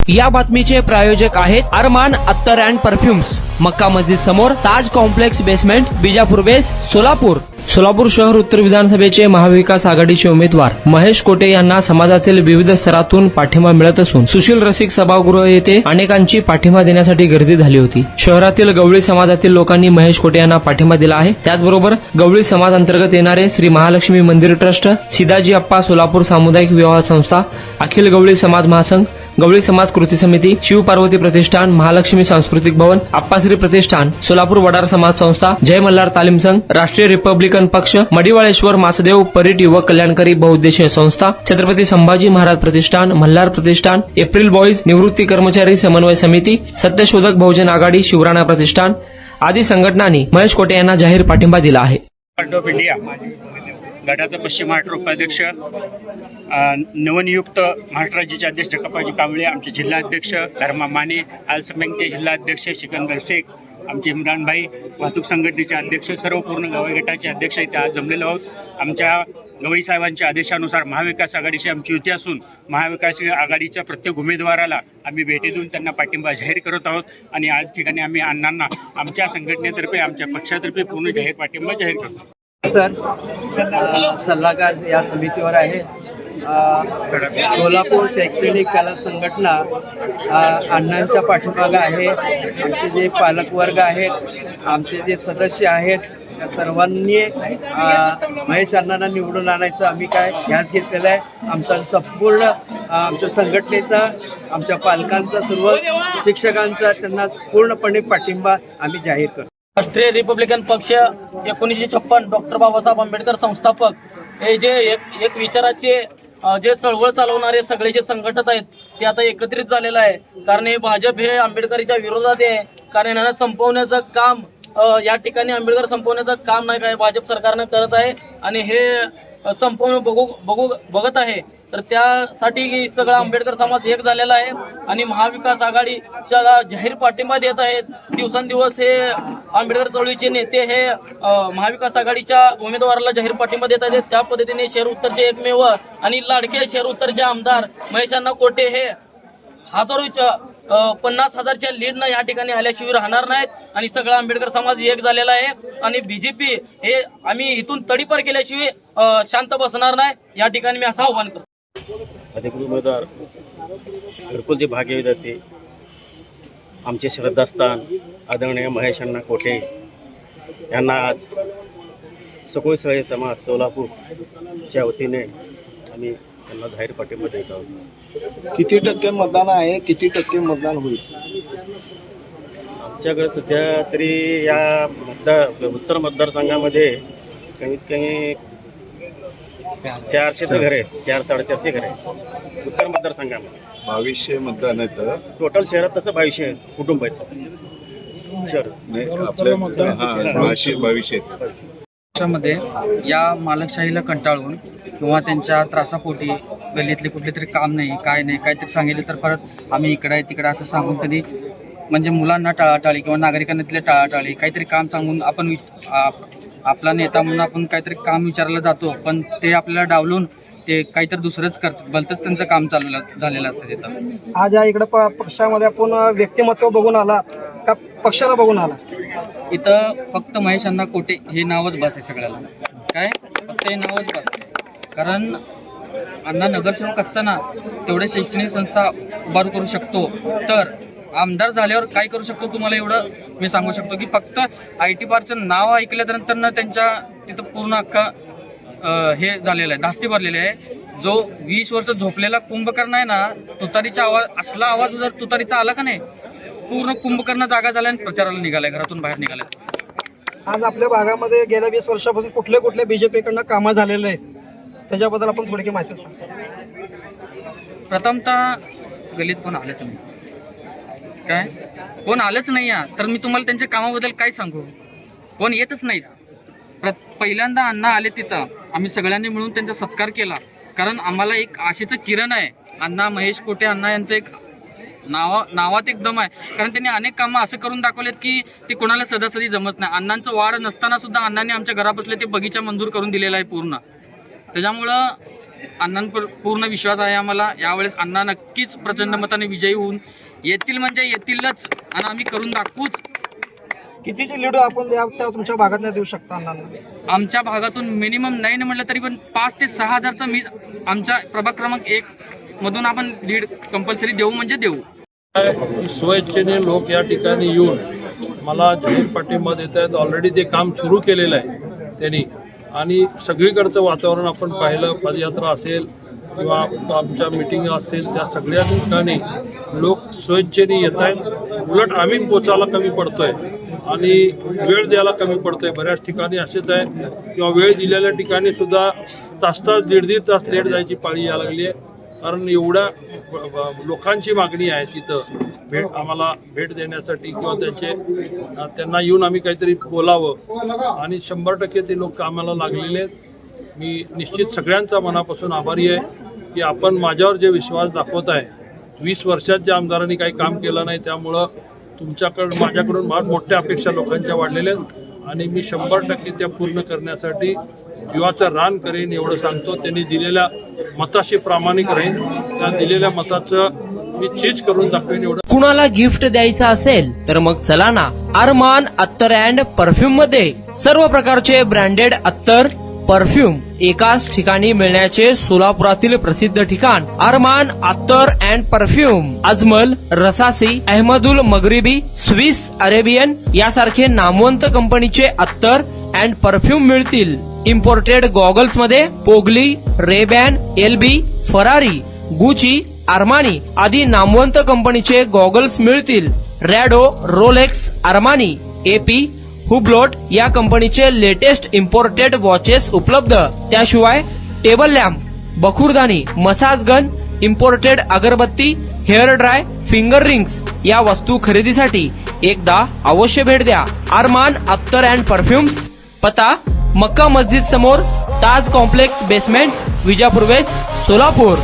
या बातमीचे प्रायोजक आहेत अरमान अत्तर अँड परफ्युम्स, मक्का मस्जिद समोर, Taj complex basement, Bijapur base, Solapur. Solapur शहर उत्तर विधानसभेचे महाविकास आघाडीचे उमेदवार महेश कोटे यांना समाजातील विविध स्तरातून पाठिंबा मिळत असून सुशील रसिक सभागृह येथे अनेकांची पाठिंबा देण्यासाठी गर्दी झाली होती. शहरातील गवळी समाजातील लोकांनी महेश कोटे यांना पाठिंबा दिला आहे. त्याचबरोबर गवळी समाज अंतर्गत येणारे श्री महालक्ष्मी मंदिर ट्रस्ट, सिदाजी अप्पा सोलापूर सामुदायिक विवाह संस्था, अखिल गवळी समाज महासंघ, गवळी समाज कृती समिती, शिव पार्वती प्रतिष्ठान, महालक्ष्मी सांस्कृतिक भवन, आप्पाश्री प्रतिष्ठान, सोलापूर वडार समाज संस्था, जय मल्हार तालीम संघ, राष्ट्रीय रिपब्लिकन पक्ष, मडिवाळेश्वर मासदेव परीट युवक कल्याणकारी बहुउद्देशीय संस्था, छत्रपती संभाजी महाराज प्रतिष्ठान, मल्हार प्रतिष्ठान, एप्रिल बॉईज, निवृत्ती कर्मचारी समन्वय समिती, सत्यशोधक बहुजन आघाडी, शिवराणा प्रतिष्ठान आदी संघटनांनी महेश कोटे यांना जाहीर पाठिंबा दिला आहे. पार्टी ऑफ इंडिया गटाचा पश्चिम महाराष्ट्र उपाध्यक्ष, नवनियुक्त महाराष्ट्र राज्याचे अध्यक्ष जगप्पाजी कांबळे, आमचे जिल्हाध्यक्ष धर्मा माने, आलसमेंगचे जिल्हाध्यक्ष सिकंदर शेख, आमचे इम्रान भाई, वाहतूक संघटनेचे अध्यक्ष, सर्व पूर्ण गवळी गटाचे अध्यक्ष इथे आज जमलेलो आहोत. आमच्या गवळी साहेबांच्या आदेशानुसार महाविकास आघाडीशी आमची युती असून महाविकास आघाडीच्या प्रत्येक उमेदवाराला आम्ही भेटी देऊन त्यांना पाठिंबा जाहीर करत आहोत. आणि आज ठिकाणी आम्ही अण्णांना आमच्या संघटनेतर्फे, आमच्या पक्षातर्फे पूर्ण जाहीर पाठिंबा जाहीर करतो. सर, सल्लागार या समितीवर आहे. सोलापूर शैक्षणिक कला संघटना अण्णांच्या पाठीमागे आहे. आमचे जे पालकवर्ग आहेत, आमचे जे सदस्य आहेत, त्या सर्वांनी महेश अण्णांना निवडून आणायचं आम्ही काय ध्यास घेतलेला आहे. आमचा संपूर्ण आमच्या संघटनेचा, आमच्या पालकांचा, सर्व शिक्षकांचा त्यांना पूर्णपणे पाठिंबा आम्ही जाहीर करतो. राष्ट्रीय रिपब्लिकन पक्ष 1956 डॉक्टर बाबासाहेब आंबेडकर संस्थापक हे जे एक विचाराचे जे चळवळ चालवणारे सगळे जे संघटक आहेत ते आता एकत्रित झालेलं आहे. कारण हे भाजप हे आंबेडकरीच्या विरोधात आहे. कारण यांना संपवण्याचं काम या ठिकाणी आंबेडकर संपवण्याचं काम नाही काय भाजप सरकारनं करत आहे आणि हे संपवणं बघत आहे. तर त्यासाठी सगळा आंबेडकर समाज एक झालेला आहे आणि महाविकास आघाडीच्या जाहीर पाठिंबा देत आहेत. दिवसेंदिवस हे आंबेडकर चळवळीचे नेते हे महाविकास आघाडीच्या उमेदवाराला जाहीर पाठिंबा देत आहेत. त्या पद्धतीने शहर उत्तरचे एकमेव आणि लाडके शहर उत्तरचे आमदार महेश अण्णा कोटे हे हजारोच्या 50,000च्या लीडनं या ठिकाणी आल्याशिवाय राहणार नाहीत आणि सगळा आंबेडकर समाज एक झालेला आहे. आणि बीजेपी हे आम्ही इथून तडीपार केल्याशिवाय शांत बसणार नाही, या ठिकाणी मी असं आव्हान करतो. अधिकृत उमेदवार घरकुलचे भाग्यविधाते आमचे श्रद्धास्थान आदरणीय महेश अण्णा कोटे यांना आज सखोल श्रेय समाज सोलापूरच्या वतीने आम्ही त्यांना जाहीर पाठिंबा देत आहोत. किती टक्के मतदान आहे, किती टक्के मतदान होईल? आमच्याकडे सध्या तरी या उत्तर मतदारसंघामध्ये कमीत कमी 400 घर आहेत, 400-450 घर आहेत उत्तर मतदारसंघामध्ये. 2200 मतदान आहेत टोटल शहरात तसं 2200 कुटुंब आहेत. तसं शहर आपल्या 2200 मध्ये या मालकशाहीला कंटाळून किंवा त्यांच्या त्रासापोटी गल्लीतले कुठले तरी काम नाही, काय नाही, काहीतरी सांगितलं तर परत आम्ही इकडं आहे तिकडं असं सांगून कधी म्हणजे मुलांना टाळाटाळी किंवा नागरिकांना तिथले टाळाटाळी काहीतरी काम सांगून आपण आपला नेता म्हणून आपण काहीतरी काम विचारायला जातो, पण ते आपल्याला डावलून ते काहीतरी दुसरंच करतात. भलतंच त्यांचं काम झालेलं असतं तिथं. आज या इकडं पक्षामध्ये आपण व्यक्तिमत्व बघून आला का पक्षाला बघून आला? इथं फक्त महेश अण्णा कोटे हे नावच बस आहे सगळ्याला. काय फक्त हे नावच बस. कारण अण्णा नगरसेवक असताना तेवढ्या शैक्षणिक संस्था उभारू करू शकतो, तर आमदार झाल्यावर काय करू शकतो तुम्हाला एवढं मी सांगू शकतो की फक्त IT पार्कचं नाव ऐकल्यानंतर ना त्यांच्या तिथं पूर्ण अख्खा हे झालेलं आहे, धास्ती भरलेली आहे. जो 20 वर्ष झोपलेला कुंभकर्ण आहे ना, तुतारीचा आवाज, असला आवाज जर तुतारीचा आला का नाही, पूर्ण कुंभकर्ण जागा झाल्या आणि प्रचाराला निघालाय, घरातून बाहेर निघालाय. आज आपल्या भागामध्ये गेल्या 20 वर्षापासून कुठले बीजेपीकडनं कामं झालेले आहेत त्याच्याबद्दल आपण थोडी माहिती सांगतो. प्रथमतः गल्लीत कोण आलेच नाही, काय कोण आलंच नाही या, तर मी तुम्हाला त्यांच्या कामाबद्दल काय सांगू? कोण येतच नाहीत. पहिल्यांदा अण्णा आले तिथं आम्ही सगळ्यांनी मिळून त्यांचा सत्कार केला. कारण आम्हाला एक आशेचं किरण आहे. अण्णा महेश कोटे अण्णा यांचं एक नावात एक दम आहे. कारण त्यांनी अनेक कामं असं करून दाखवलेत की ते कोणाला सदासदी जमत नाही. अण्णांचं वाढ नसताना सुद्धा अण्णांनी आमच्या घरापासले ते बगीचा मंजूर करून दिलेला आहे पूर्ण. त्याच्यामुळं अण्णांवर पूर्ण विश्वास आहे आम्हाला. यावेळेस अण्णा नक्कीच प्रचंड मताने विजयी होऊन येतील म्हणजे येतीलच आणि आम्ही करून दाखवूच. कितीची लीड आपण त्या तुमच्या भागात नाही देऊ शकता अण्णांना? आमच्या भागातून मिनिमम नाही म्हटलं तरी पण 5 ते 6 हजारचा मीच आमच्या प्रभाग क्रमांक 1 मधून आपण लीड कंपल्सरी देऊ म्हणजे देऊ. स्वेच्छेने लोक या ठिकाणी येऊन मला जाहीर पाठिंबा देत आहेत. ऑलरेडी ते काम सुरू केलेलं आहे त्यांनी, आणि सगळीकडचं वातावरण आपण पाहिलं, पदयात्रा असेल किंवा आमच्या मिटिंग असेल, त्या सगळ्या ठिकाणी लोक स्वेच्छेने येत आहेत. उलट आम्ही पोचायला कमी पडतोय आणि वेळ द्यायला कमी पडतोय. बऱ्याच ठिकाणी असेच आहे किंवा वेळ दिलेल्या ठिकाणी सुद्धा तास 1.5 तास लेट जायची पाळी यायला लागली आहे. कारण एवढ्या लोकांची मागणी आहे तिथं आम्हाला भेट देण्यासाठी किंवा त्यांना येऊन आम्ही काहीतरी बोलावं, आणि 100% ते लोक कामाला लागलेले आहेत. मी निश्चित सगळ्यांचा मनापासून आभारी आहे की आपण माझ्यावर जे विश्वास दाखवत आहे. 20 वर्षात ज्या आमदारांनी काही काम केलं नाही, त्यामुळं माझ्याकडून फार मोठ्या अपेक्षा लोकांच्या वाढलेल्या आहेत आणि मी 100% त्या पूर्ण करण्यासाठी जीवाचं रान करेन एवढं सांगतो. त्यांनी दिलेल्या मताशी प्रामाणिक राहीन, त्या दिलेल्या मताचं मी चीज करून दाखवेन एवढं. कुणाला गिफ्ट द्यायचं असेल तर मग चला ना अरमान अत्तर अँड परफ्यूम मध्ये सर्व प्रकारचे ब्रँडेड अत्तर परफ्यूम एकाच ठिकाणी मिळण्याचे सोलापुरातील प्रसिद्ध ठिकाण Arman Attar and perfume. Ajmal, Rasasi, Ahmed Al Maghribi, Swiss Arabian यासारखे नामवंत कंपनीचे अत्तर अँड परफ्यूम मिळतील. इम्पोर्टेड गॉगल्स मध्ये पोगली, Ray Ban, LB, Ferrari, Gucci, Armani आदी नामवंत कंपनीचे गॉगल्स मिळतील. Rado, Rolex, Armani, AP, Hublot या कंपनीचे लेटेस्ट इम्पोर्टेड वॉचेस उपलब्ध. त्याशिवाय टेबल लॅम्प, बखुरदानी, मसाज गन, इम्पोर्टेड अगरबत्ती, हेअर ड्राय, फिंगर रिंग्स या वस्तू खरेदीसाठी एकदा अवश्य भेट द्या अरमान अत्तर अँड परफ्युम्स. पता मक्का मस्जिद समोर, Taj complex basement, Vijapur west, Solapur.